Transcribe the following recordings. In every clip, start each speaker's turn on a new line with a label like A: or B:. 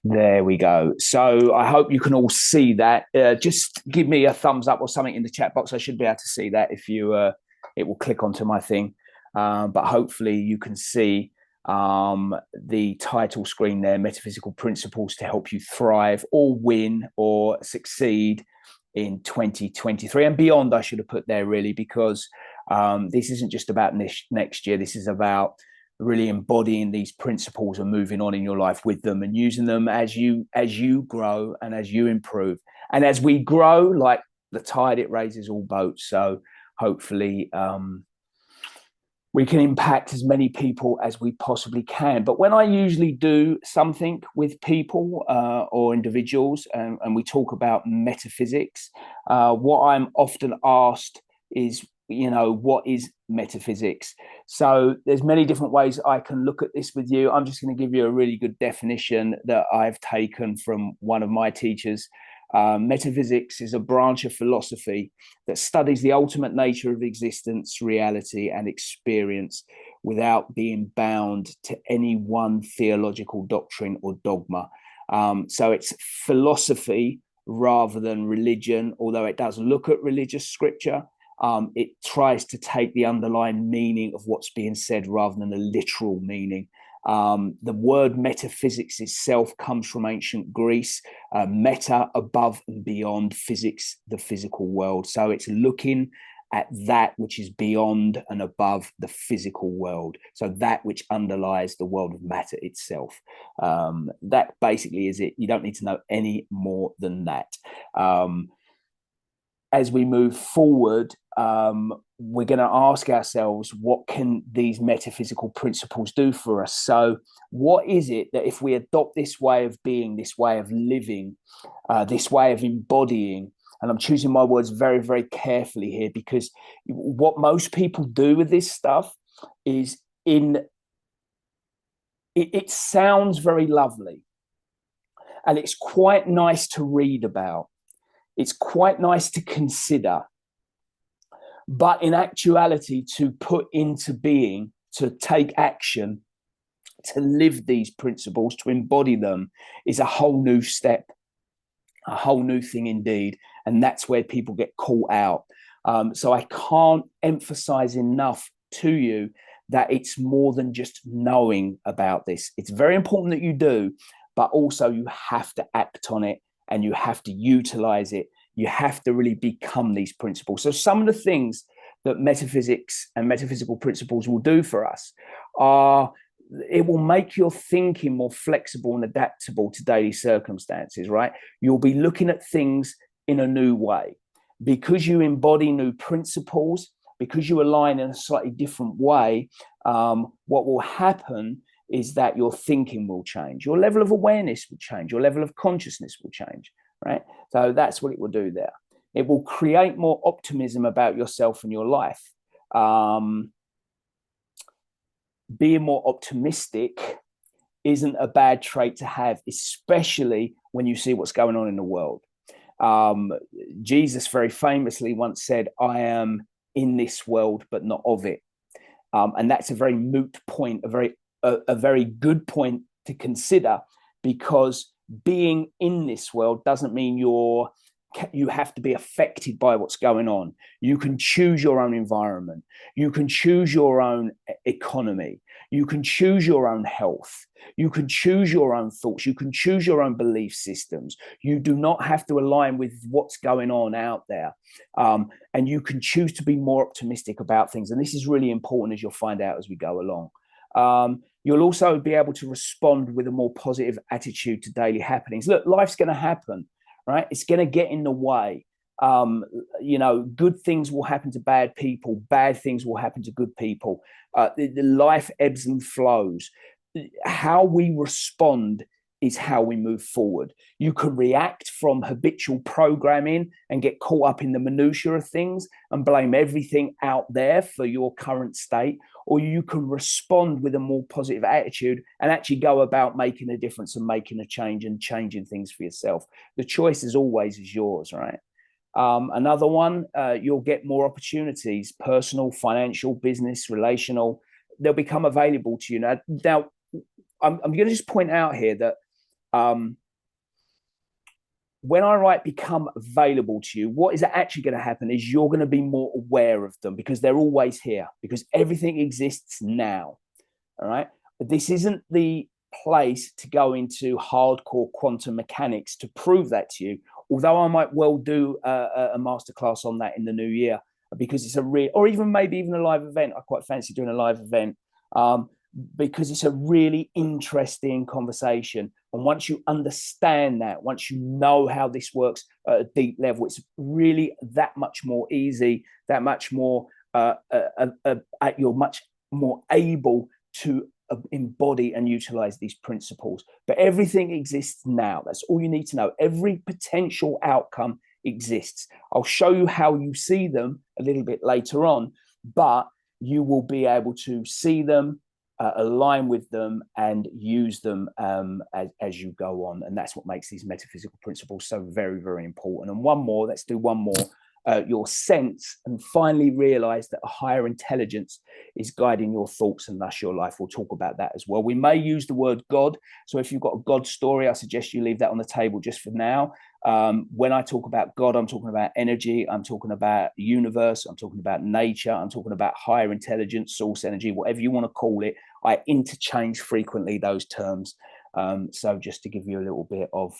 A: There we go. So I hope you can all see that. Just give me a thumbs up or something in the chat box. I should be able to see that if you, it will click onto my thing. But hopefully you can see the title screen there, Metaphysical Principles to Help You Thrive or Win or Succeed in 2023 and beyond. I should have put there really, because this isn't just about next year. This is about really embodying these principles and moving on in your life with them and using them as you grow and as you improve. And as we grow, like the tide, it raises all boats. So hopefully we can impact as many people as we possibly can. But when I usually do something with people or individuals, and we talk about metaphysics, what I'm often asked is, what is metaphysics? So there's many different ways I can look at this with you. I'm just going to give you a really good definition that I've taken from one of my teachers. Metaphysics is a branch of philosophy that studies the ultimate nature of existence, reality, and experience without being bound to any one theological doctrine or dogma. So it's philosophy rather than religion, although it does look at religious scripture. It tries to take the underlying meaning of what's being said rather than the literal meaning. The word metaphysics itself comes from ancient Greece, meta, above and beyond, physics, the physical world. So it's looking at that which is beyond and above the physical world. So that which underlies the world of matter itself. That basically is it. You don't need to know any more than that. As we move forward, we're going to ask ourselves, what can these metaphysical principles do for us? So what is it that if we adopt this way of being, this way of living, this way of embodying, and I'm choosing my words very, very carefully here, because what most people do with this stuff is it sounds very lovely and it's quite nice to read about. It's quite nice to consider. But in actuality, to put into being, to take action, to live these principles, to embody them, is a whole new step, a whole new thing indeed. And that's where people get caught out. So I can't emphasize enough to you that it's more than just knowing about this. It's very important that you do, but also you have to act on it and you have to utilize it. You have to really become these principles. So some of the things that metaphysics and metaphysical principles will do for us are, it will make your thinking more flexible and adaptable to daily circumstances, right? You'll be looking at things in a new way. Because you embody new principles, because you align in a slightly different way, what will happen is that your thinking will change. Your level of awareness will change. Your level of consciousness will change, right? So that's what it will do there. It will create more optimism about yourself and your life. Being more optimistic isn't a bad trait to have, especially when you see what's going on in the world. Jesus very famously once said, "I am in this world, but not of it." And that's a very moot point, a very good point to consider, because being in this world doesn't mean you have to be affected by what's going on. You can choose your own environment. You can choose your own economy. You can choose your own health. You can choose your own thoughts. You can choose your own belief systems. You do not have to align with what's going on out there. And you can choose to be more optimistic about things. And this is really important, as you'll find out as we go along. You'll also be able to respond with a more positive attitude to daily happenings. Look, life's going to happen, right? It's going to get in the way. Good things will happen to bad people. Bad things will happen to good people. The life ebbs and flows. How we respond is how we move forward. You can react from habitual programming and get caught up in the minutiae of things and blame everything out there for your current state, or you can respond with a more positive attitude and actually go about making a difference and making a change and changing things for yourself. The choice is always yours, right? Another one, you'll get more opportunities, personal, financial, business, relational. They'll become available to you. Now I'm going to just point out here that when I write become available to you, what is actually going to happen is you're going to be more aware of them, because they're always here, because everything exists now. All right. But this isn't the place to go into hardcore quantum mechanics to prove that to you. Although I might well do a masterclass on that in the new year, because it's a real, or even maybe even a live event. I quite fancy doing a live event, because it's a really interesting conversation. And once you understand that, once you know how this works at a deep level, it's really that much more easy, that much more, you're much more able to embody and utilize these principles. But everything exists now. That's all you need to know. Every potential outcome exists. I'll show you how you see them a little bit later on, but you will be able to see them, align with them, and use them as you go on. And that's what makes these metaphysical principles so very, very important. And one more, let's do one more. Your sense and finally realize that a higher intelligence is guiding your thoughts and thus your life. We'll talk about that as well. We may use the word God. So if you've got a God story, I suggest you leave that on the table just for now. When I talk about God, I'm talking about energy. I'm talking about the universe. I'm talking about nature. I'm talking about higher intelligence, source energy, whatever you want to call it. I interchange frequently those terms. So just to give you a little bit of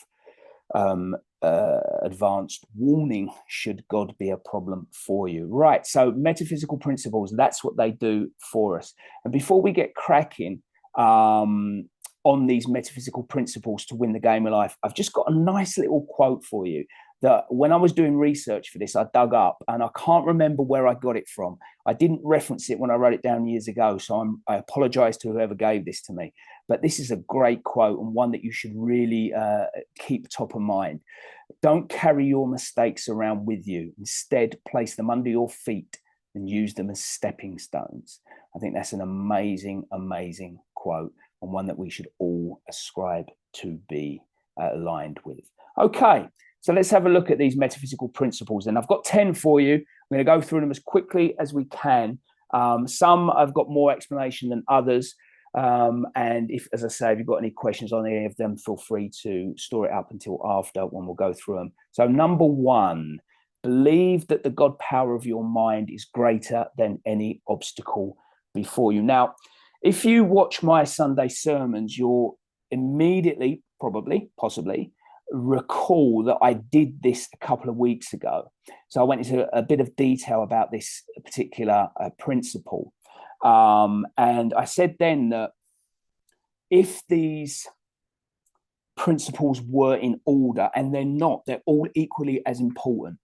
A: advanced warning should God be a problem for you. Right, so metaphysical principles, that's what they do for us. And before we get cracking on these metaphysical principles to win the game of life, I've just got a nice little quote for you that when I was doing research for this, I dug up, and I can't remember where I got it from. I didn't reference it when I wrote it down years ago, so I apologize to whoever gave this to me. But this is a great quote, and one that you should really keep top of mind. Don't carry your mistakes around with you. Instead, place them under your feet and use them as stepping stones. I think that's an amazing, amazing quote, and one that we should all ascribe to be aligned with. Okay, so let's have a look at these metaphysical principles. And I've got 10 for you. I'm going to go through them as quickly as we can. Some I've got more explanation than others. And if, as I say, if you've got any questions on any of them, feel free to store it up until after when we'll go through them. So number one, believe that the God power of your mind is greater than any obstacle before you. Now, if you watch my Sunday sermons, you'll immediately, probably, possibly, recall that I did this a couple of weeks ago. So I went into a bit of detail about this particular principle. And I said then that if these principles were in order, and they're not, they're all equally as important.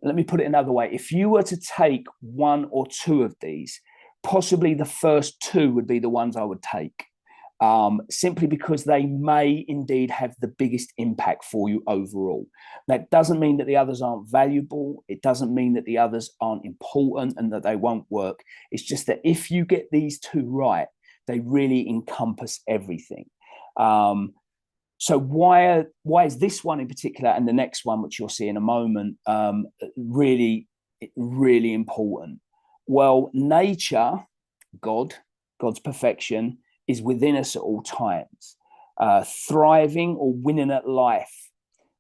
A: Let me put it another way. If you were to take one or two of these, possibly the first two would be the ones I would take, simply because they may indeed have the biggest impact for you overall. That doesn't mean that the others aren't valuable. It doesn't mean that the others aren't important and that they won't work. It's just that if you get these two right, they really encompass everything. So why is this one in particular and the next one, which you'll see in a moment, really, really important? Well, nature, God's perfection, is within us at all times. Thriving or winning at life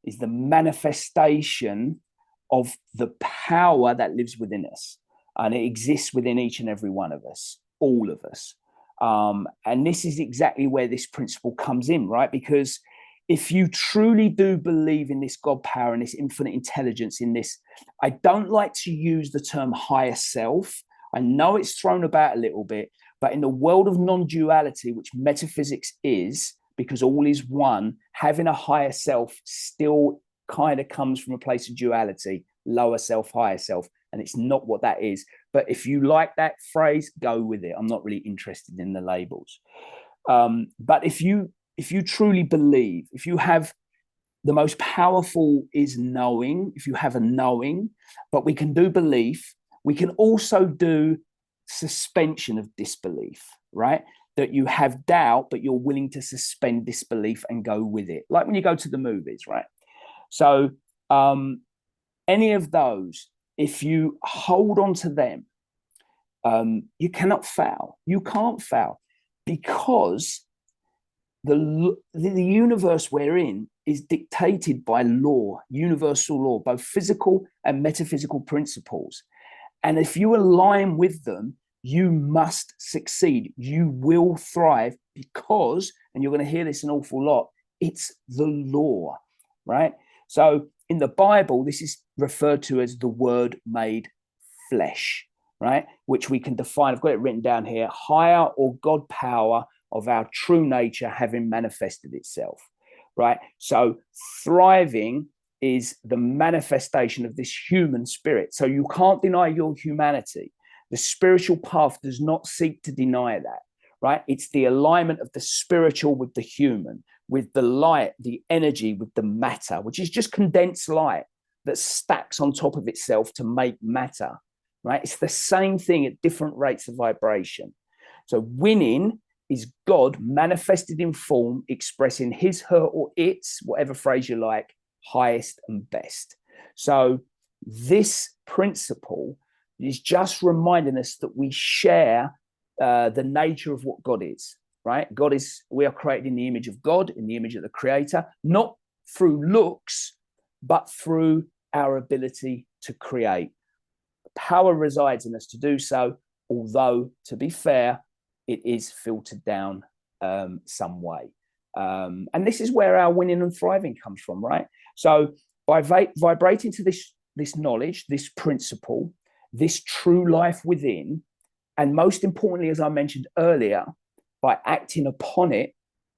A: is the manifestation of the power that lives within us. And it exists within each and every one of us, all of us. And this is exactly where this principle comes in, right? Because if you truly do believe in this God power and this infinite intelligence, in this, I don't like to use the term higher self. I know it's thrown about a little bit, but in the world of non-duality, which metaphysics is, because all is one, having a higher self still kind of comes from a place of duality, lower self, higher self, and it's not what that is. But if you like that phrase, go with it. I'm not really interested in the labels. But if you truly believe, if you have the most powerful is knowing, if you have a knowing, but we can do belief, we can also do suspension of disbelief, right? That you have doubt, but you're willing to suspend disbelief and go with it. Like when you go to the movies, right? So any of those, if you hold on to them, you cannot fail. You can't fail because the universe we're in is dictated by law, universal law, both physical and metaphysical principles. And if you align with them, you must succeed. You will thrive because, and you're going to hear this an awful lot, it's the law, right? So in the Bible, this is referred to as the word made flesh, right? Which we can define, I've got it written down here, higher or God power of our true nature having manifested itself, right? So thriving is the manifestation of this human spirit. So you can't deny your humanity. The spiritual path does not seek to deny that, right? It's the alignment of the spiritual with the human, with the light, the energy, with the matter, which is just condensed light that stacks on top of itself to make matter, right? It's the same thing at different rates of vibration. So winning is God manifested in form, expressing his, her, or its, whatever phrase you like, highest and best. So this principle is just reminding us that we share the nature of what God is, right? God is, we are created in the image of God, in the image of the Creator, not through looks, but through our ability to create. Power resides in us to do so, although, to be fair, it is filtered down some way. And this is where our winning and thriving comes from, right? So by vibrating to this knowledge, this principle, this true life within, and most importantly, as I mentioned earlier, by acting upon it,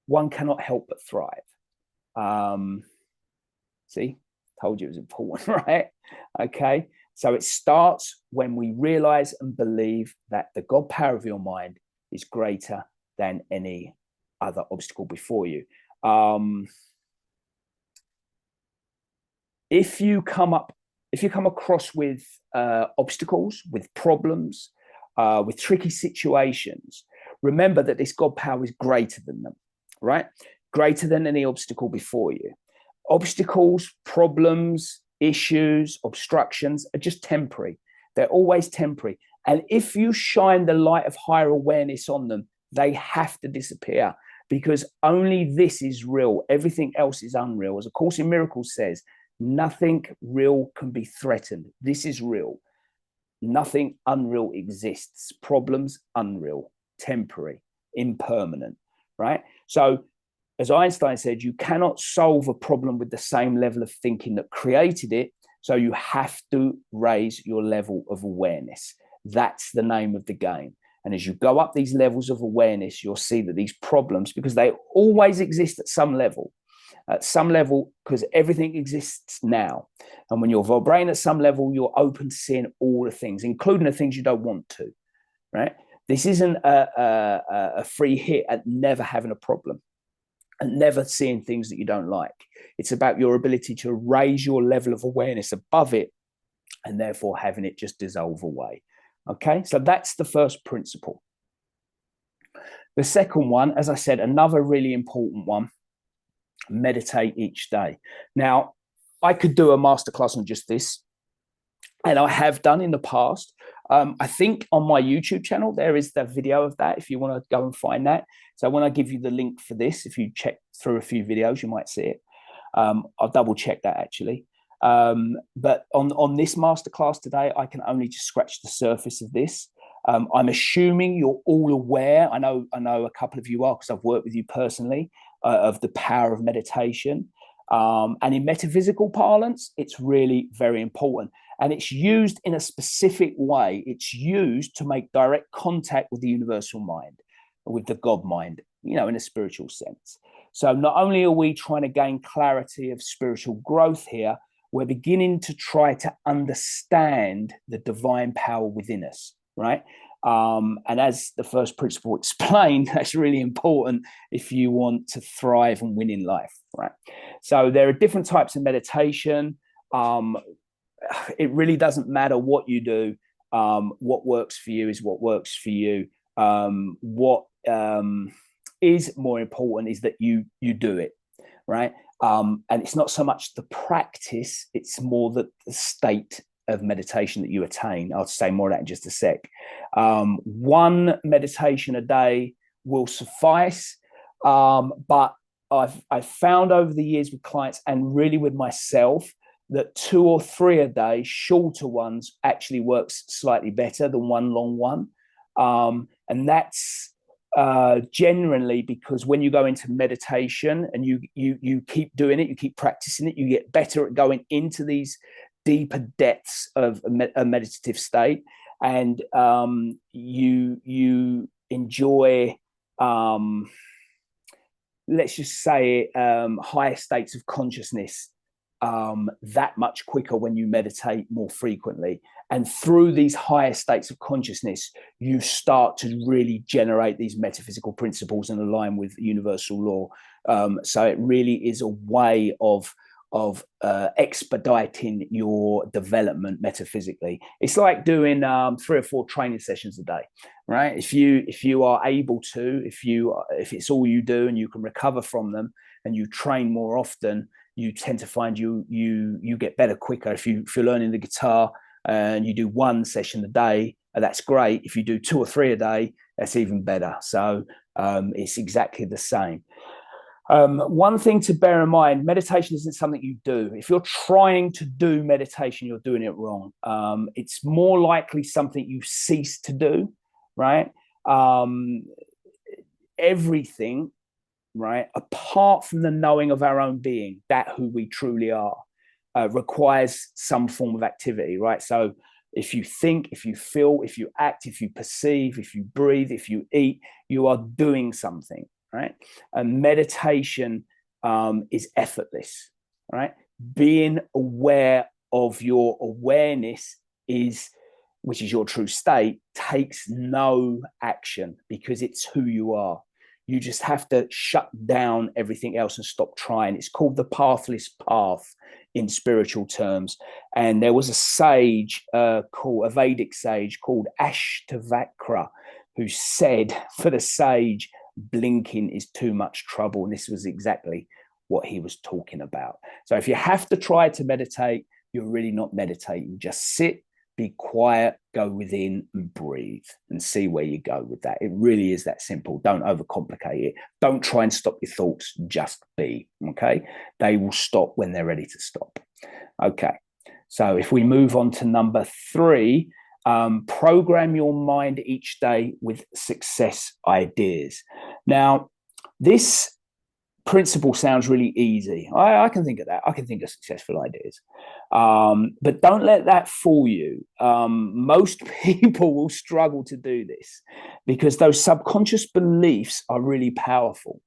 A: one cannot help but thrive. See, told you it was important, right? Okay. So it starts when we realize and believe that the God power of your mind is greater than any other obstacle before you. If you come across with obstacles, with problems, with tricky situations, remember that this God power is greater than them, right? Greater than any obstacle before you. Obstacles, problems, issues, obstructions are just temporary. They're always temporary. And if you shine the light of higher awareness on them, they have to disappear, because only this is real. Everything else is unreal. As A Course in Miracles says, nothing real can be threatened. This is real. Nothing unreal exists. Problems, unreal, temporary, impermanent, right? So as Einstein said, you cannot solve a problem with the same level of thinking that created it. So you have to raise your level of awareness. That's the name of the game. And as you go up these levels of awareness, you'll see that these problems, because they always exist at some level, because everything exists now. And when you're vibrating at some level, you're open to seeing all the things, including the things you don't want to, right? This isn't a free hit at never having a problem and never seeing things that you don't like. It's about your ability to raise your level of awareness above it and therefore having it just dissolve away. Okay, so that's the first principle. The second one, as I said, another really important one, meditate each day. Now, I could do a masterclass on just this, and I have done in the past. I think on my YouTube channel, there is the video of that if you want to go and find that. So when I give you the link for this, if you check through a few videos, you might see it. I'll double check that actually. But on this masterclass today, I can only just scratch the surface of this. I'm assuming you're all aware. I know a couple of you are, because I've worked with you personally, of the power of meditation. And in metaphysical parlance, it's really very important. And it's used in a specific way. It's used to make direct contact with the universal mind, with the God mind, in a spiritual sense. So not only are we trying to gain clarity of spiritual growth here, we're beginning to try to understand the divine power within us, right? And as the first principle explained, that's really important if you want to thrive and win in life, right? So there are different types of meditation. It really doesn't matter what you do. What works for you is what works for you. What is more important is that you do it, right? And it's not so much the practice, it's more the state of meditation that you attain. I'll say more of that in just a sec. One meditation a day will suffice. But I've found over the years with clients and really with myself that 2 or 3 a day, shorter ones, actually works slightly better than one long one. And that's generally because when you go into meditation and you keep doing it, you keep practicing it, you get better at going into these deeper depths of a meditative state, and you enjoy, let's just say, higher states of consciousness that much quicker when you meditate more frequently. And through these higher states of consciousness, you start to really generate these metaphysical principles and align with universal law. So it really is a way of expediting your development metaphysically. It's like doing 3 or 4 training sessions a day, right? If you are able to, if it's all you do and you can recover from them and you train more often, you tend to find you get better quicker. If you're learning the guitar and you do 1 session a day, that's great. If you do 2 or 3 a day, that's even better. So it's exactly the same. One thing to bear in mind, meditation isn't something you do. If you're trying to do meditation, you're doing it wrong. It's more likely something you cease to do, right? Everything, right, apart from the knowing of our own being, that who we truly are, requires some form of activity, right? So if you think, if you feel, if you act, if you perceive, if you breathe, if you eat, you are doing something, right? And meditation is effortless, right? Being aware of your awareness which is your true state, takes no action because it's who you are. You just have to shut down everything else and stop trying. It's called the pathless path in spiritual terms. And there was a sage a Vedic sage called Ashtavakra, who said, for the sage, blinking is too much trouble. And this was exactly what he was talking about. So if you have to try to meditate, you're really not meditating. Just sit, be quiet, go within and breathe and see where you go with that. It really is that simple. Don't overcomplicate it. Don't try and stop your thoughts. Just be, okay? They will stop when they're ready to stop. Okay. So if we move on to number 3, program your mind each day with success ideas. Now, this principle sounds really easy. I can think of that. I can think of successful ideas. But don't let that fool you. Most people will struggle to do this because those subconscious beliefs are really powerful.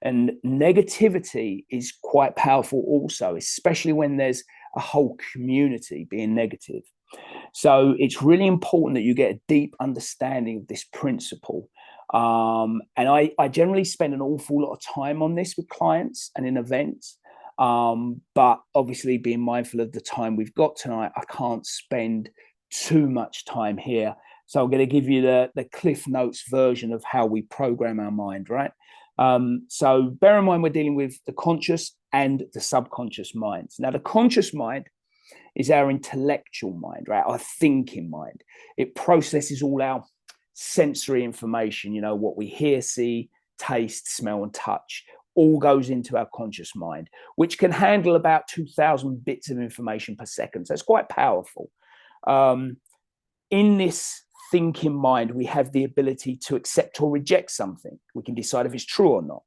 A: And negativity is quite powerful also, especially when there's a whole community being negative. So it's really important that you get a deep understanding of this principle. And I generally spend an awful lot of time on this with clients and in events. But obviously, being mindful of the time we've got tonight, I can't spend too much time here. So I'm going to give you the Cliff Notes version of how we program our mind, right? So bear in mind, we're dealing with the conscious and the subconscious minds. Now, the conscious mind is our intellectual mind, right? Our thinking mind. It processes all our sensory information, what we hear, see, taste, smell, and touch, all goes into our conscious mind, which can handle about 2,000 bits of information per second. So it's quite powerful. In this thinking mind, we have the ability to accept or reject something. We can decide if it's true or not.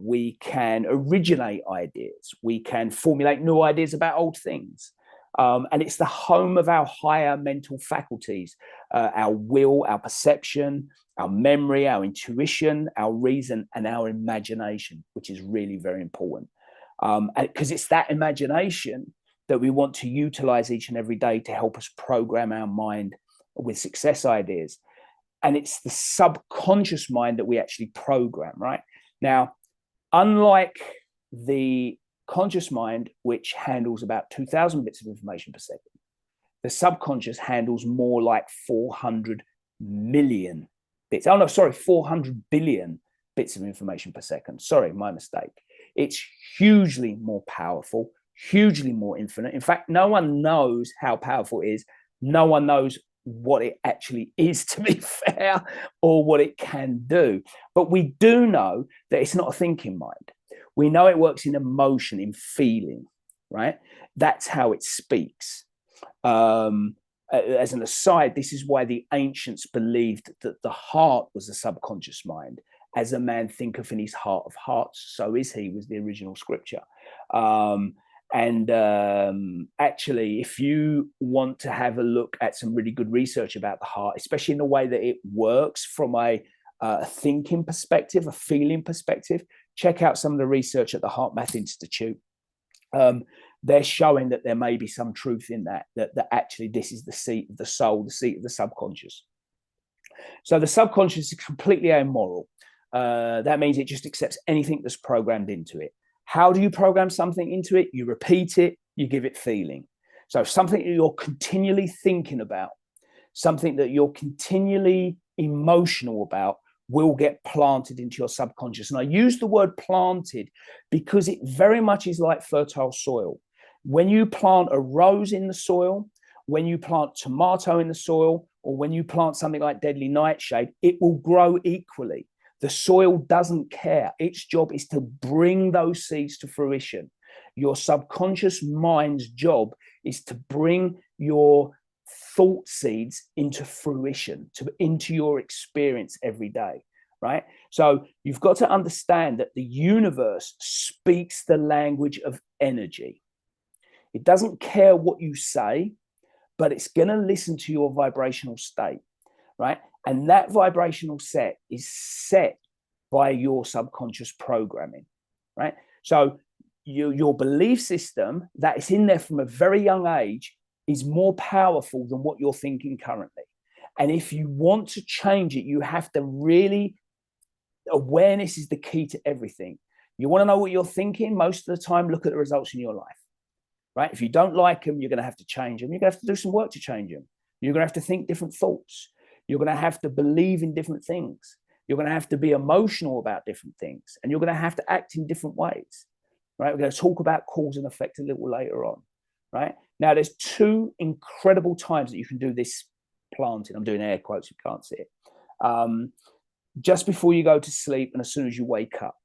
A: We can originate ideas. We can formulate new ideas about old things. And it's the home of our higher mental faculties, our will, our perception, our memory, our intuition, our reason, and our imagination, which is really very important. Because it's that imagination that we want to utilize each and every day to help us program our mind with success ideas. And it's the subconscious mind that we actually program, right? Now, unlike the conscious mind, which handles about 2,000 bits of information per second, the subconscious handles more like 400 million bits. 400 billion bits of information per second. Sorry, my mistake. It's hugely more powerful, hugely more infinite. In fact, no one knows how powerful it is. No one knows what it actually is, to be fair, or what it can do. But we do know that it's not a thinking mind. We know it works in emotion, in feeling, right? That's how it speaks. As an aside, this is why the ancients believed that the heart was the subconscious mind. As a man thinketh in his heart of hearts, so is he, was the original scripture. Actually, if you want to have a look at some really good research about the heart, especially in the way that it works from a thinking perspective, a feeling perspective, check out some of the research at the Heart Math Institute. They're showing that there may be some truth in that actually this is the seat of the soul, the seat of the subconscious. So the subconscious is completely amoral. That means it just accepts anything that's programmed into it. How do you program something into it? You repeat it, you give it feeling. So something that you're continually thinking about, something that you're continually emotional about, will get planted into your subconscious. And I use the word planted because it very much is like fertile soil. When you plant a rose in the soil, when you plant tomato in the soil, or when you plant something like deadly nightshade, it will grow equally. The soil doesn't care. Its job is to bring those seeds to fruition. Your subconscious mind's job is to bring your thought seeds into fruition, into your experience every day, right? So you've got to understand that the universe speaks the language of energy. It doesn't care what you say, but it's going to listen to your vibrational state, right? And that vibrational set is set by your subconscious programming, right? So your belief system that is in there from a very young age is more powerful than what you're thinking currently. And if you want to change it, you have to really, awareness is the key to everything. You want to know what you're thinking? Most of the time, look at the results in your life, right? If you don't like them, you're going to have to change them. You're going to have to do some work to change them. You're going to have to think different thoughts. You're going to have to believe in different things. You're going to have to be emotional about different things. And you're going to have to act in different ways, right? We're going to talk about cause and effect a little later on, right? Now, there's two incredible times that you can do this planting. I'm doing air quotes, you can't see it. Just before you go to sleep and as soon as you wake up.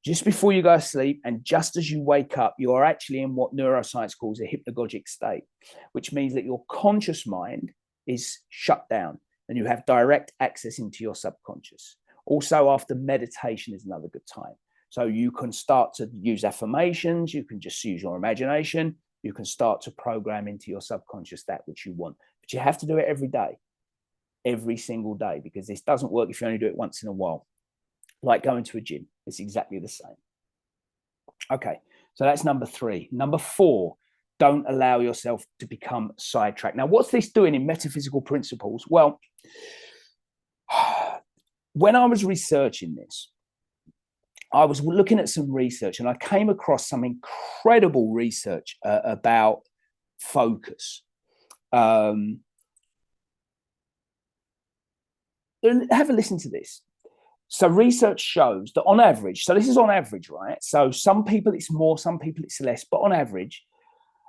A: Just before you go to sleep and just as you wake up, you are actually in what neuroscience calls a hypnagogic state, which means that your conscious mind is shut down and you have direct access into your subconscious. Also, after meditation is another good time. So you can start to use affirmations. You can just use your imagination. You can start to program into your subconscious that which you want. But you have to do it every day, every single day, because this doesn't work if you only do it once in a while. Like going to a gym, it's exactly the same. Okay, so that's number 3. Number 4, don't allow yourself to become sidetracked. Now, what's this doing in metaphysical principles? Well, when I was researching this, I was looking at some research and I came across some incredible research about focus. Have a listen to this. So research shows that on average, so this is on average, right? So some people it's more, some people it's less, but on average,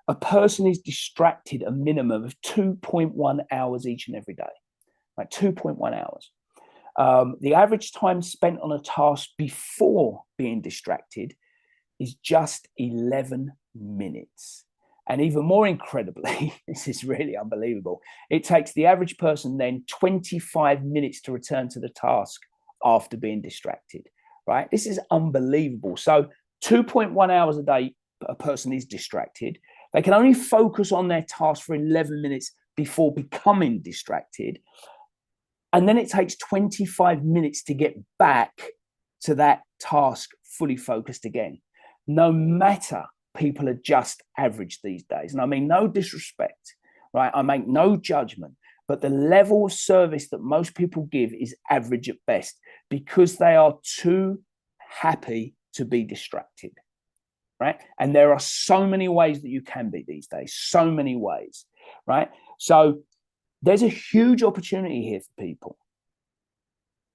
A: a person is distracted a minimum of 2.1 hours each and every day, right? 2.1 hours. The average time spent on a task before being distracted is just 11 minutes. And even more incredibly, this is really unbelievable, it takes the average person then 25 minutes to return to the task after being distracted, right? This is unbelievable. So 2.1 hours a day, a person is distracted. They can only focus on their task for 11 minutes before becoming distracted. And then it takes 25 minutes to get back to that task fully focused again. No matter, people are just average these days. And I mean, no disrespect, right? I make no judgment, but the level of service that most people give is average at best because they are too happy to be distracted, right? And there are so many ways that you can be these days, so many ways, right? So there's a huge opportunity here for people,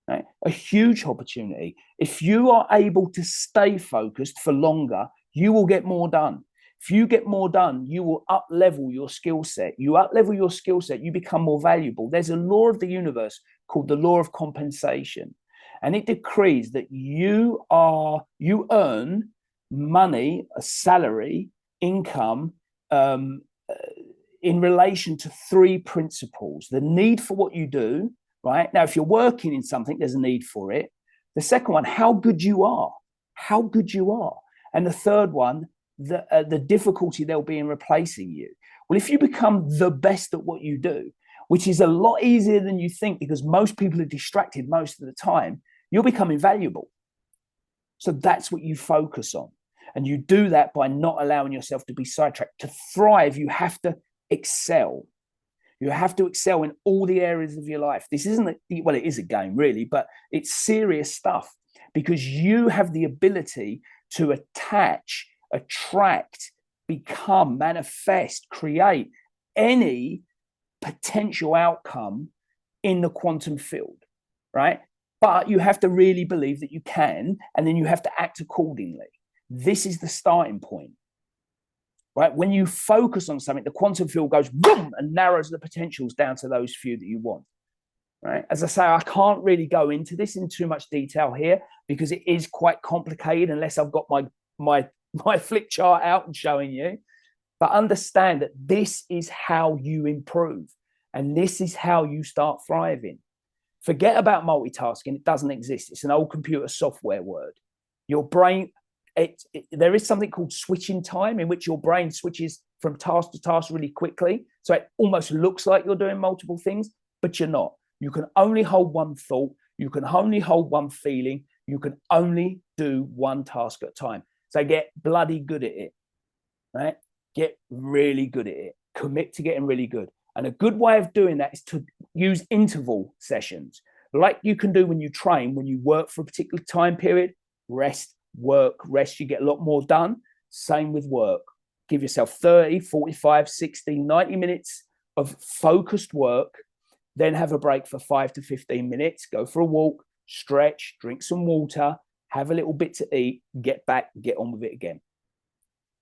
A: right? A huge opportunity. If you are able to stay focused for longer, you will get more done. If you get more done, you will up level your skill set. You up level your skill set, you become more valuable. There's a law of the universe called the law of compensation. And it decrees that you earn money, a salary, income, in relation to three principles: the need for what you do, right? Now, if you're working in something, there's a need for it. The second one, how good you are, how good you are. And the third one, the difficulty there'll be in replacing you. Well, if you become the best at what you do, which is a lot easier than you think, because most people are distracted most of the time, you'll become invaluable. So that's what you focus on. And you do that by not allowing yourself to be sidetracked. To thrive, you have to excel. You have to excel in all the areas of your life. This isn't, well, it is a game really, but it's serious stuff, because you have the ability to attach, attract, become, manifest, create any potential outcome in the quantum field, right? But you have to really believe that you can, and then you have to act accordingly. This is the starting point, right? When you focus on something, the quantum field goes boom and narrows the potentials down to those few that you want, right? As I say, I can't really go into this in too much detail here because it is quite complicated unless I've got my flip chart out and showing you. But understand that this is how you improve, and this is how you start thriving. Forget about multitasking. It doesn't exist. It's an old computer software word. Your brain, there is something called switching time, in which your brain switches from task to task really quickly. So it almost looks like you're doing multiple things, but you're not. You can only hold one thought. You can only hold one feeling. You can only do one task at a time. So get bloody good at it, right? Get really good at it. Commit to getting really good. And a good way of doing that is to use interval sessions, like you can do when you train, when you work for a particular time period. Rest, work, rest. You get a lot more done. Same with work. Give yourself 30, 45, 60, 90 minutes of focused work. Then have a break for 5 to 15 minutes. Go for a walk, stretch, drink some water, have a little bit to eat, get back, get on with it again.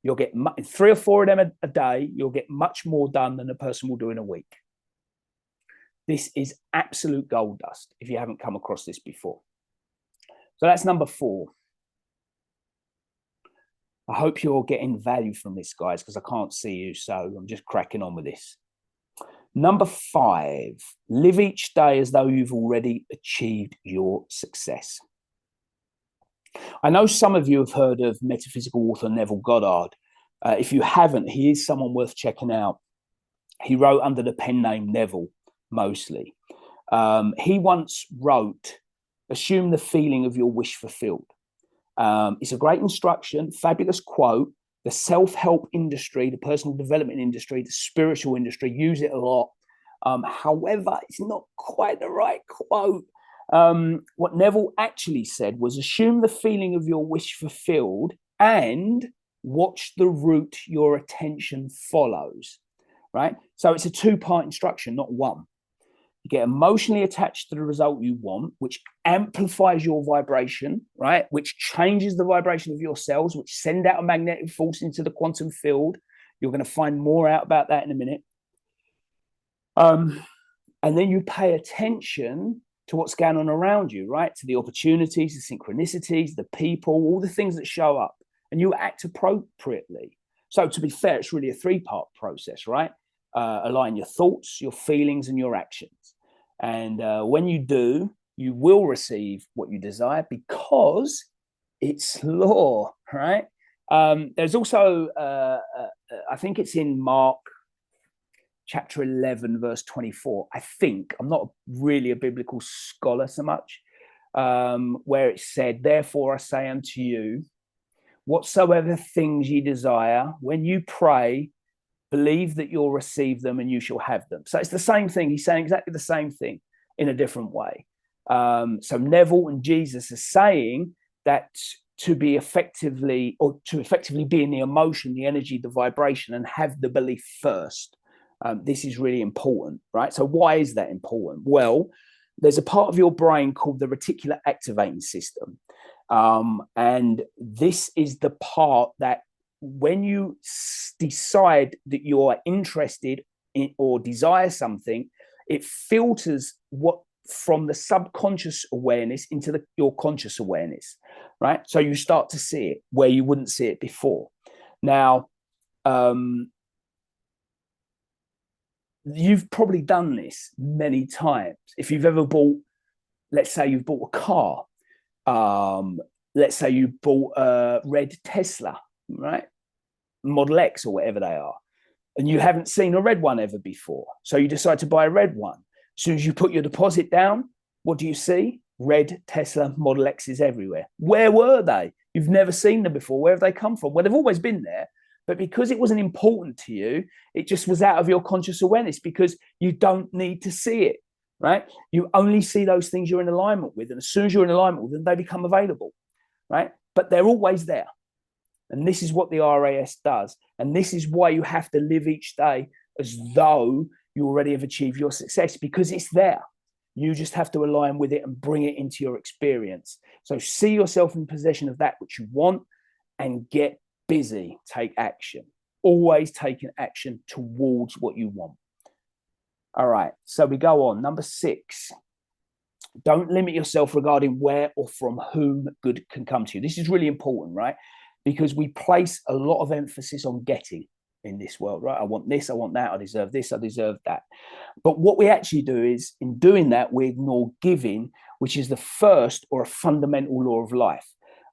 A: You'll get 3 or 4 of them a day. You'll get much more done than a person will do in a week. This is absolute gold dust if you haven't come across this before. So that's number 4. I hope you're getting value from this, guys, because I can't see you, so I'm just cracking on with this. Number 5, live each day as though you've already achieved your success. I know some of you have heard of metaphysical author Neville Goddard. If you haven't, he is someone worth checking out. He wrote under the pen name Neville, mostly. He once wrote, "Assume the feeling of your wish fulfilled." It's a great instruction, fabulous quote. The self-help industry, the personal development industry, the spiritual industry use it a lot. However, it's not quite the right quote. What Neville actually said was, assume the feeling of your wish fulfilled and watch the route your attention follows, right? So it's a 2-part instruction, not one. You get emotionally attached to the result you want, which amplifies your vibration, right? Which changes the vibration of your cells, which send out a magnetic force into the quantum field. You're going to find more out about that in a minute. And then you pay attention to what's going on around you, right? To the opportunities, the synchronicities, the people, all the things that show up, and you act appropriately. So to be fair, it's really a 3-part process, right? Align your thoughts, your feelings, and your actions. And when you do, you will receive what you desire, because it's law, right? There's also, I think it's in Mark chapter 11, verse 24, I think. I'm not really a biblical scholar so much, where it said, "Therefore I say unto you, whatsoever things ye desire, when you pray, believe that you'll receive them and you shall have them." So it's the same thing. He's saying exactly the same thing in a different way. So Neville and Jesus are saying that to effectively be in the emotion, the energy, the vibration, and have the belief first. This is really important, right? So why is that important? Well, there's a part of your brain called the reticular activating system. And this is the part that when you decide that you are interested in or desire something, it filters what from the subconscious awareness into your conscious awareness, right? So you start to see it where you wouldn't see it before. Now, you've probably done this many times. If you've ever bought, let's say you've bought a car, let's say you bought a red Tesla, right? Model X or whatever they are, and you haven't seen a red one ever before. So you decide to buy a red one. As soon as you put your deposit down, what do you see? Red Tesla Model X's everywhere. Where were they? You've never seen them before. Where have they come from? Well, they've always been there, but because it wasn't important to you, it just was out of your conscious awareness because you don't need to see it, right? You only see those things you're in alignment with, and as soon as you're in alignment with them, they become available, right? But they're always there. And this is what the RAS does. And this is why you have to live each day as though you already have achieved your success, because it's there. You just have to align with it and bring it into your experience. So see yourself in possession of that which you want and get busy. Take action. Always taking action towards what you want. All right. So we go on. Number 6. Don't limit yourself regarding where or from whom good can come to you. This is really important, right? Because we place a lot of emphasis on getting in this world, right? I want this, I want that, I deserve this, I deserve that. But what we actually do is, in doing that, we ignore giving, which is the first or a fundamental law of life.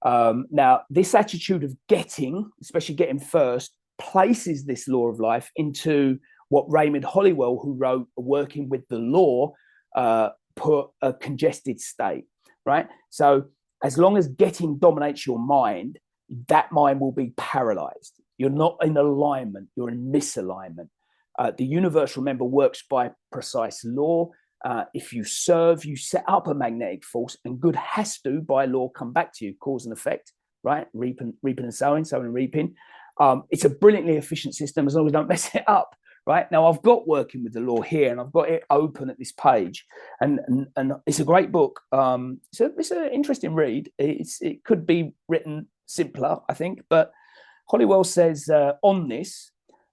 A: Now, this attitude of getting, especially getting first, places this law of life into what Raymond Hollowell, who wrote Working with the Law, put a congested state, right? So as long as getting dominates your mind, that mind will be paralyzed. You're not in alignment, you're in misalignment. The universe, remember, works by precise law. If you serve, you set up a magnetic force, and good has to, by law, come back to you, cause and effect, right? Reaping and sowing and reaping. It's a brilliantly efficient system as long as you don't mess it up, right? Now, I've got Working with the Law here, and I've got it open at this page, and it's a great book. It's an interesting read. It could be written simpler, I think, but Hollowell says on this,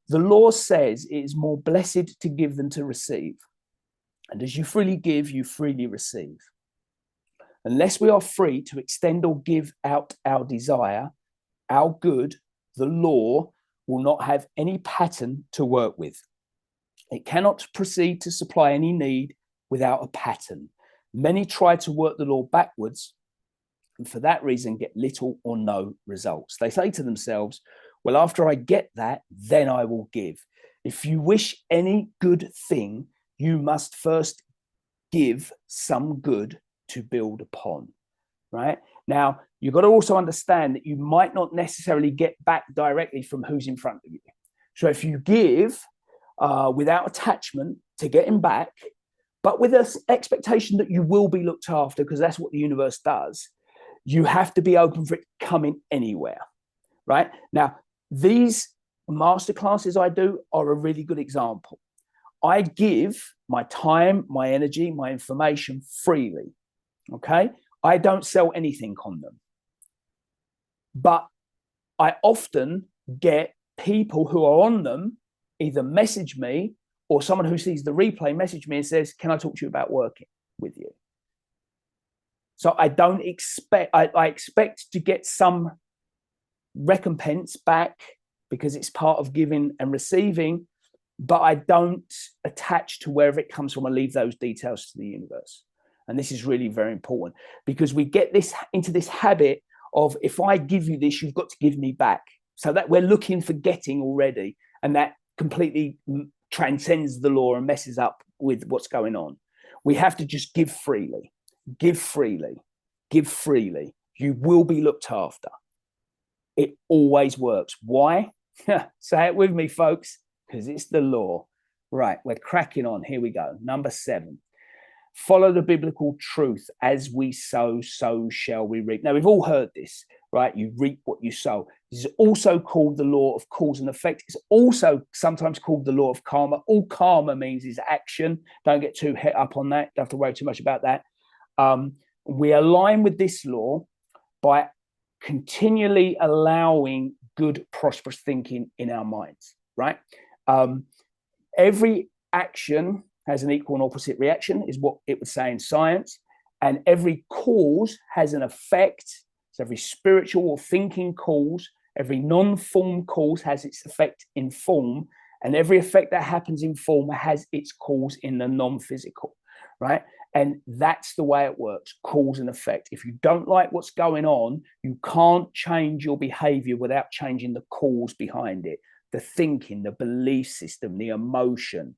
A: the law says it is more blessed to give than to receive. And as you freely give, you freely receive. Unless we are free to extend or give out our desire, our good, the law will not have any pattern to work with. It cannot proceed to supply any need without a pattern. Many try to work the law backwards, and for that reason get little or no results. They say to themselves, well, after I get that, then I will give. If you wish any good thing, you must first give some good to build upon, right? Now, you've got to also understand that you might not necessarily get back directly from who's in front of you. So if you give without attachment to getting back, but with an expectation that you will be looked after, because that's what the universe does, you have to be open for it coming anywhere, right? Now, these masterclasses I do are a really good example. I give my time, my energy, my information freely, okay? I don't sell anything on them. But I often get people who are on them either message me, or someone who sees the replay message me and says, can I talk to you about working with you? So I don't expect, I expect to get some recompense back because it's part of giving and receiving, but I don't attach to wherever it comes from. I leave those details to the universe. And this is really very important, because we get this into this habit of, if I give you this, you've got to give me back. So that we're looking for getting already, and that completely transcends the law and messes up with what's going on. We have to just give freely, give freely, give freely. You will be looked after. It always works. Why? Say it with me, folks, because it's the law. Right, we're cracking on. Here we go. Number 7. Follow the biblical truth. As we sow, so shall we reap. Now, we've all heard this, right? You reap what you sow. This is also called the law of cause and effect. It's also sometimes called the law of karma. All karma means is action. Don't get too hit up on that. Don't have to worry too much about that. We align with this law by continually allowing good, prosperous thinking in our minds, right? Every action has an equal and opposite reaction, is what it would say in science. And every cause has an effect. So every spiritual or thinking cause, every non-form cause has its effect in form. And every effect that happens in form has its cause in the non-physical, right? And that's the way it works, cause and effect. If you don't like what's going on, you can't change your behavior without changing the cause behind it. The thinking, the belief system, the emotion,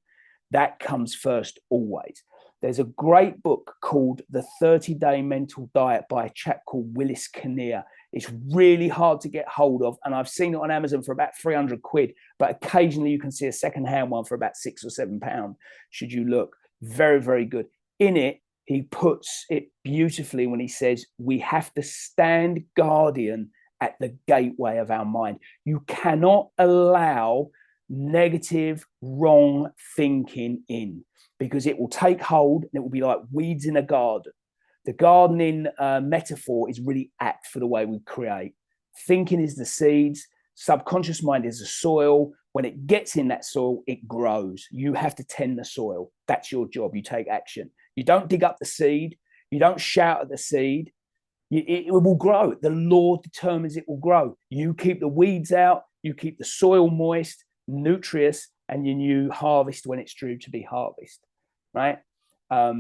A: that comes first always. There's a great book called The 30-Day Mental Diet by a chap called Willis Kinnear. It's really hard to get hold of, and I've seen it on Amazon for about 300 quid, but occasionally you can see a secondhand one for about £6 or £7, should you look. Very, very good. In it, he puts it beautifully when he says, we have to stand guardian at the gateway of our mind. You cannot allow negative, wrong thinking in, because it will take hold and it will be like weeds in a garden. The gardening metaphor is really apt for the way we create. Thinking is the seeds, subconscious mind is the soil. When it gets in that soil, it grows. You have to tend the soil. That's your job. You take action. You don't dig up the seed. You don't shout at the seed. It will grow. The law determines it will grow. You keep the weeds out. You keep the soil moist, nutritious, and you harvest when it's due to be harvested, right?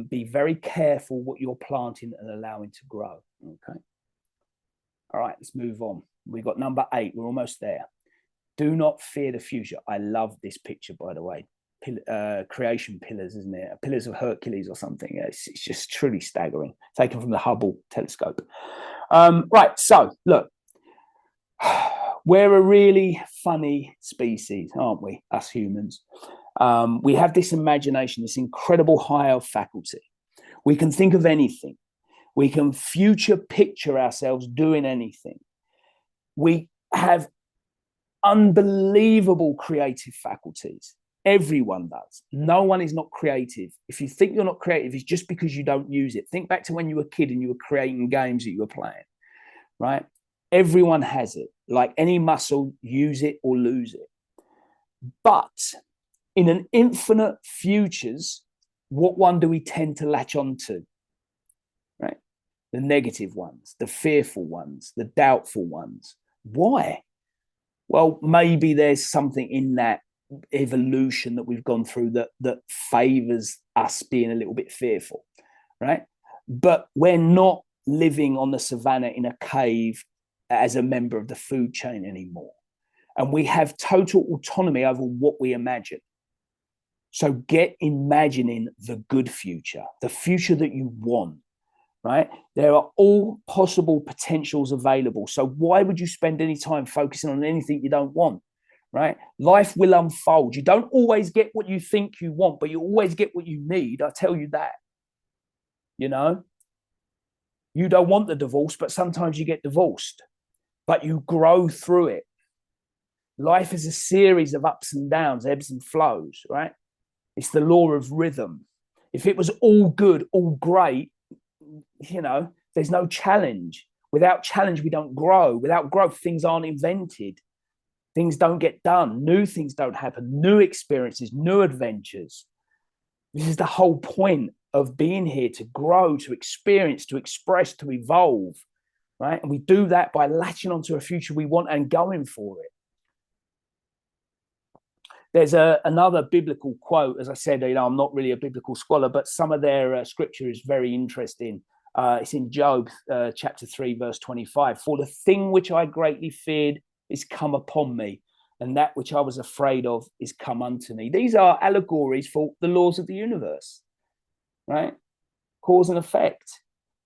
A: Be very careful what you're planting and allowing to grow, okay? All right, let's move on. We've got number 8. We're almost there. Do not fear the future. I love this picture, by the way. Creation pillars, isn't it? Pillars of Hercules or something. It's just truly staggering. Taken from the Hubble telescope. Right, so look. We're a really funny species, aren't we, us humans? We have this imagination, this incredible higher faculty. We can think of anything. We can future picture ourselves doing anything. We have unbelievable creative faculties. Everyone does. No one is not creative. If you think you're not creative, it's just because you don't use it. Think back to when you were a kid and you were creating games that you were playing, right? Everyone has it. Like any muscle, use it or lose it. But in an infinite futures, what one do we tend to latch onto? Right? The negative ones, the fearful ones, the doubtful ones. Why? Well, maybe there's something in that evolution that we've gone through that favors us being a little bit fearful, right? But we're not living on the savannah in a cave as a member of the food chain anymore. And we have total autonomy over what we imagine. So get imagining the good future, the future that you want, right? There are all possible potentials available. So why would you spend any time focusing on anything you don't want, right? Life will unfold. You don't always get what you think you want, but you always get what you need. I tell you that, you know? You don't want the divorce, but sometimes you get divorced, but you grow through it. Life is a series of ups and downs, ebbs and flows, right? It's the law of rhythm. If it was all good, all great, you know, there's no challenge. Without challenge, we don't grow. Without growth, things aren't invented. Things don't get done. New things don't happen. New experiences, new adventures. This is the whole point of being here, to grow, to experience, to express, to evolve, right? And we do that by latching onto a future we want and going for it. There's another biblical quote. As I said, you know, I'm not really a biblical scholar, but some of their scripture is very interesting. It's in Job chapter 3, verse 25. For the thing which I greatly feared is come upon me, and that which I was afraid of is come unto me. These are allegories for the laws of the universe, right? Cause and effect,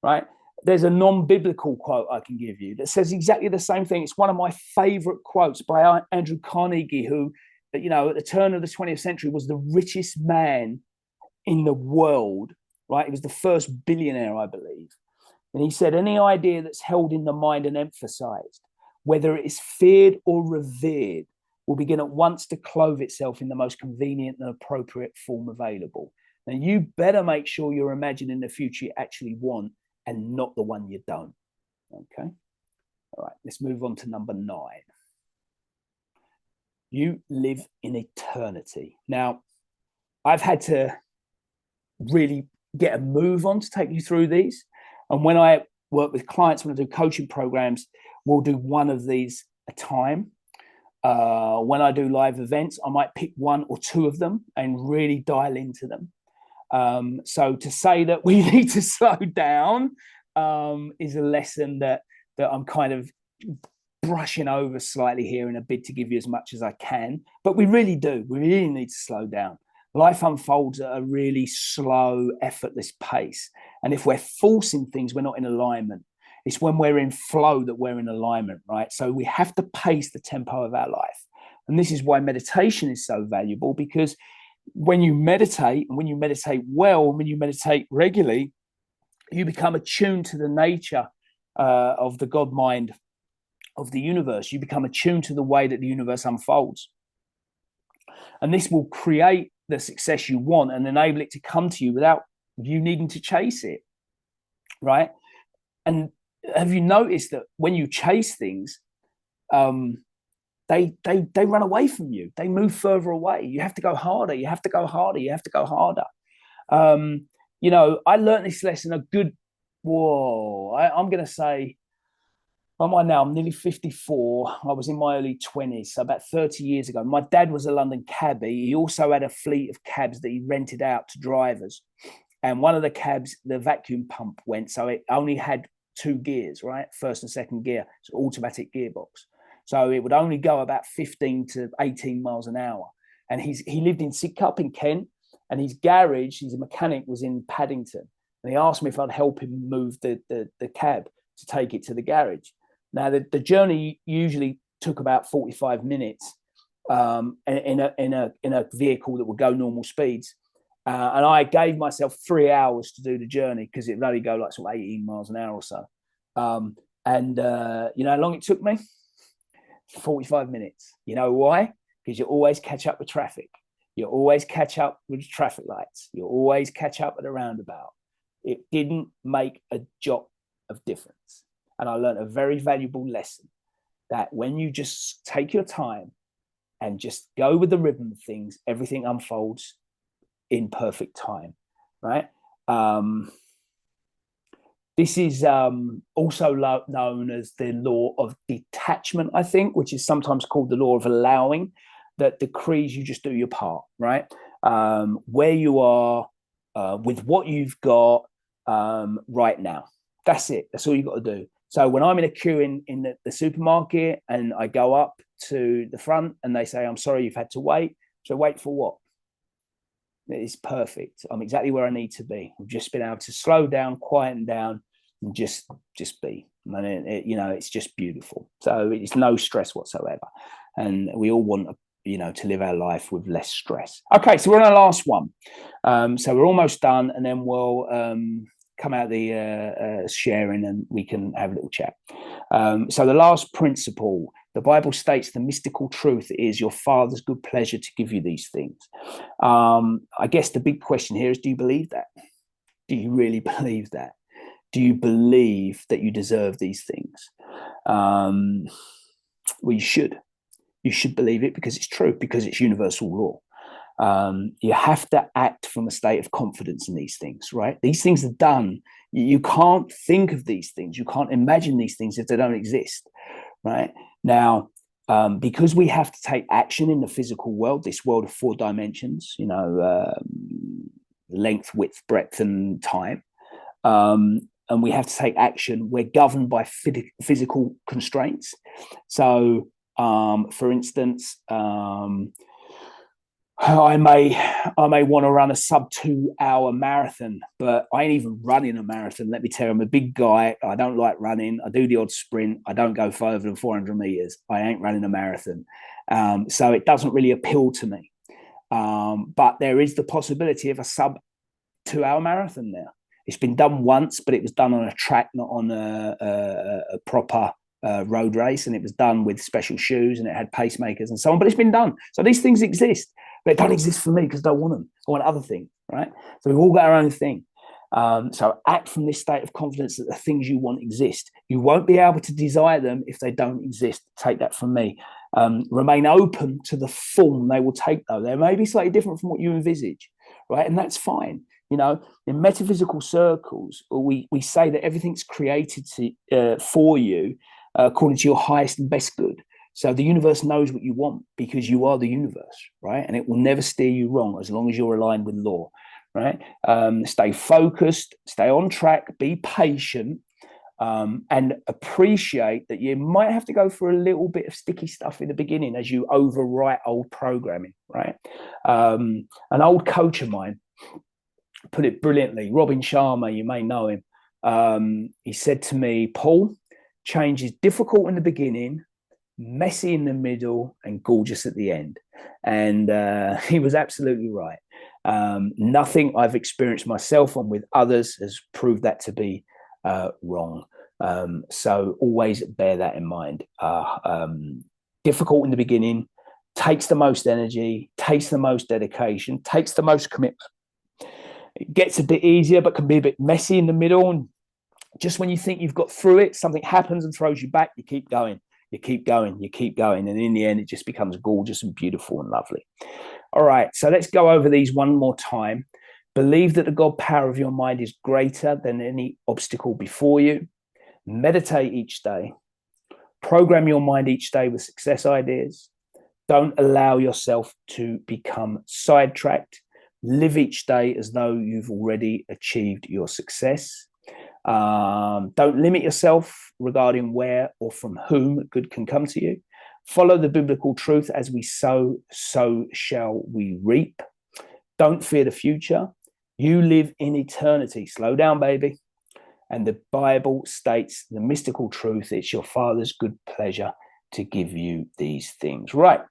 A: right? There's a non-biblical quote I can give you that says exactly the same thing. It's one of my favorite quotes by Andrew Carnegie, who, you know, at the turn of the 20th century was the richest man in the world, right? He was the first billionaire, I believe. And he said, any idea that's held in the mind and emphasized, whether it is feared or revered, will begin at once to clothe itself in the most convenient and appropriate form available. Now, you better make sure you're imagining the future you actually want and not the one you don't. Okay. All right, let's move on to number 9. you live in eternity. Now, I've had to really get a move on to take you through these. And when I work with clients, when I do coaching programs, we'll do one of these a time. When I do live events, I might pick one or two of them and really dial into them. So to say that we need to slow down is a lesson that I'm kind of brushing over slightly here in a bid to give you as much as I can. But we really do. We really need to slow down. Life unfolds at a really slow, effortless pace. And if we're forcing things, we're not in alignment. It's when we're in flow that we're in alignment, right? So we have to pace the tempo of our life. And this is why meditation is so valuable, because when you meditate, and when you meditate well, and when you meditate regularly, you become attuned to the nature of the God mind of the universe. You become attuned to the way that the universe unfolds. And this will create the success you want and enable it to come to you without you needing to chase it, right? And have you noticed that when you chase things, they run away from you? They move further away. You have to go harder. You have to go harder. You have to go harder. You know, I learned this lesson I'm going to say, I'm now, I'm nearly 54. I was in my early 20s, so about 30 years ago. My dad was a London cabbie. He also had a fleet of cabs that he rented out to drivers. And one of the cabs, the vacuum pump went, so it only had 2 gears, right? First and second gear. It's an automatic gearbox. So it would only go about 15 to 18 miles an hour. And he lived in Sidcup in Kent, and his garage, he's a mechanic, was in Paddington. And he asked me if I'd help him move the cab to take it to the garage. Now, the journey usually took about 45 minutes in a vehicle that would go normal speeds. And I gave myself 3 hours to do the journey because it would only go like sort of 18 miles an hour or so. You know how long it took me? 45 minutes. You know why? Because you always catch up with traffic. You always catch up with traffic lights. You always catch up at a roundabout. It didn't make a jot of difference. And I learned a very valuable lesson that when you just take your time and just go with the rhythm of things, everything unfolds in perfect time, right? This is also known as the law of detachment, I think, which is sometimes called the law of allowing, that decrees you just do your part, right? Where you are with what you've got right now. That's it. That's all you've got to do. So when I'm in a queue in the supermarket and I go up to the front and they say, I'm sorry, you've had to wait. So wait for what? It's perfect. I'm exactly where I need to be. I've just been able to slow down, quieten down, and just be. And it's just beautiful. So it's no stress whatsoever. And we all want, to live our life with less stress. Okay, so we're on our last one. So we're almost done, and then we'll come out the sharing and we can have a little chat. So the last principle, the Bible states the mystical truth is your Father's good pleasure to give you these things. I guess the big question here is, do you believe that? Do you really believe that? Do you believe that you deserve these things? Well, you should. You should believe it because it's true, because it's universal law. You have to act from a state of confidence in these things, right? These things are done. You can't think of these things. You can't imagine these things if they don't exist, right? Now, because we have to take action in the physical world, this world of 4 dimensions, length, width, breadth, and time, and we have to take action, we're governed by physical constraints. So, for instance, I may want to run a sub 2 hour marathon, but I ain't even running a marathon. Let me tell you, I'm a big guy. I don't like running. I do the odd sprint. I don't go further than 400 meters. I ain't running a marathon. So it doesn't really appeal to me. But there is the possibility of a sub 2 hour marathon now. It's been done once, but it was done on a track, not on a proper road race, and it was done with special shoes and it had pacemakers and so on, but it's been done. So these things exist, but it don't exist for me because I don't want them. I want other things, right? So we've all got our own thing. So act from this state of confidence that the things you want exist. You won't be able to desire them if they don't exist. Take that from me. Remain open to the form they will take, though. They may be slightly different from what you envisage, right? And that's fine. You know, in metaphysical circles, we say that everything's created for you according to your highest and best good. So the universe knows what you want because you are the universe, right? And it will never steer you wrong as long as you're aligned with law, right? Stay focused, stay on track, be patient, and appreciate that you might have to go through a little bit of sticky stuff in the beginning as you overwrite old programming, right? An old coach of mine put it brilliantly. Robin Sharma, you may know him. He said to me, Paul, change is difficult in the beginning, messy in the middle, and gorgeous at the end. And he was absolutely right. Nothing I've experienced myself and with others has proved that to be wrong. So always bear that in mind. Difficult in the beginning, takes the most energy, takes the most dedication, takes the most commitment. It gets a bit easier, but can be a bit messy in the middle. And just when you think you've got through it, something happens and throws you back. You keep going, you keep going, you keep going. And in the end, it just becomes gorgeous and beautiful and lovely. All right, so let's go over these one more time. Believe that the God power of your mind is greater than any obstacle before you. Meditate each day. Program your mind each day with success ideas. Don't allow yourself to become sidetracked. Live each day as though you've already achieved your success. Don't limit yourself regarding where or from whom good can come to you. Follow the biblical truth: as we sow, so shall we reap. Don't fear the future. You live in eternity. Slow down, baby. And the Bible states the mystical truth: it's your Father's good pleasure to give you these things. Right.